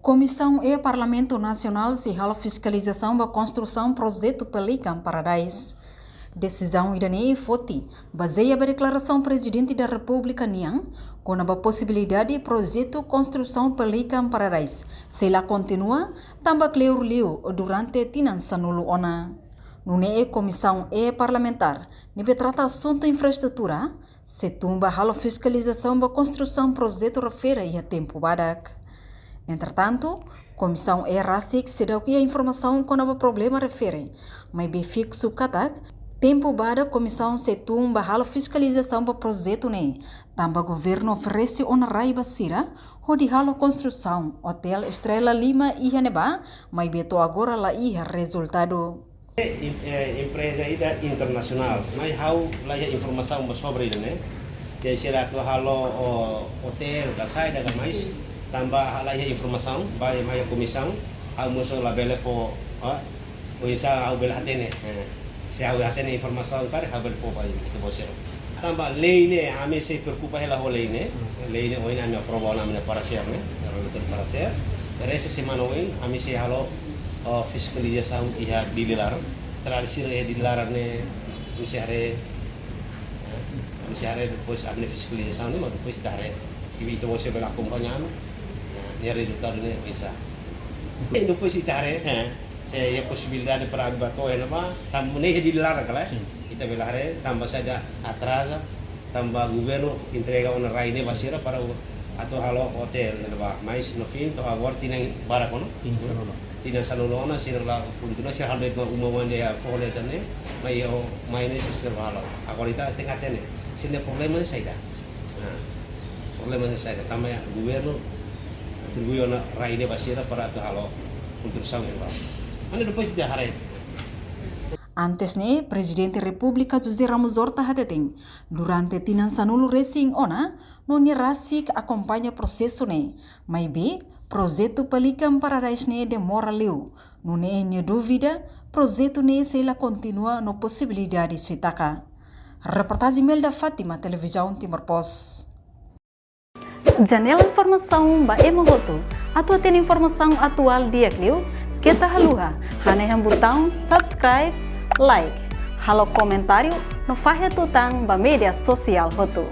Comissão e Parlamento Nacional se hala fiscalização da construção projeto Pelican Paradise. Decisão idane foti baseia na declaração presidente da República Niang com a possibilidade de projeto construção Pelican Paradise se lá continua também cleur liu durante tinansanulu ona. Nune comissão e parlamentar nebe trata assunto infraestrutura se tumba hala fiscalização da construção projeto refere a tempo badak. Entretanto, comissão e RASIC se deu que a informação com o problema refere, mas bem fixo katak tempo bada comissão se tumba hala fiscalização do projeto ne. Tamba governo oferece onarai basira de hala construção hotel Estrela Lima e Haneba, mas beto agora lá ia resultado. Empresa ida internasional, mas how lá informação sobre isso né? Que será tu halo hotel da saída da mais tambah hal informação by maya comissão ao muso la bele fo o isa ao bele hatene se ao hatene informação kare ao bele fo by itu bosero tambah lei ne ame se preocupa hela ho lei ne oin ame aprovo na ame para ser ne para ser essa semana oin ame se halo fiscalização ia dililar tradisi re dililar ne misi hari depois ame fiscalização ne depois dare itu bosero bela acompanhando ni resultado ni bisa. Depois itare, saya possibilidade para agbato nama, tambah ni dilarang kalau kita belare, tambah saja atrasa, tambah governo entrega una raine basira para atau halo hotel nama, mais no fim to agora tinang barakono, tinang salulona sirla puntuna sir halo itu umuman dia foletane, mai ni sir halo. Agora kita tengah tene, sini problema ni saya. Problema ni saya, tambah governo atribuyo na raine basira para tu halo construção em lá. Mas depois de haré. Antes ne, Presidente República José Ramos Horta hateteng durante tinansanulu racing ona, noni RASIC acompanha processo ne, mas be projeto Pelican Paradise ne demora liu. Nune enye dúvida, projeto ne se la continua no possibilidade se taka. Reportagem Melda Fátima, Televisão Timor Post. Janela informação ba emogoto. Atua tem informação atual dia kliu. Kita haluha. Hane botão subscribe, like. Halo comentário no fahe tutang ba media sosial hotu.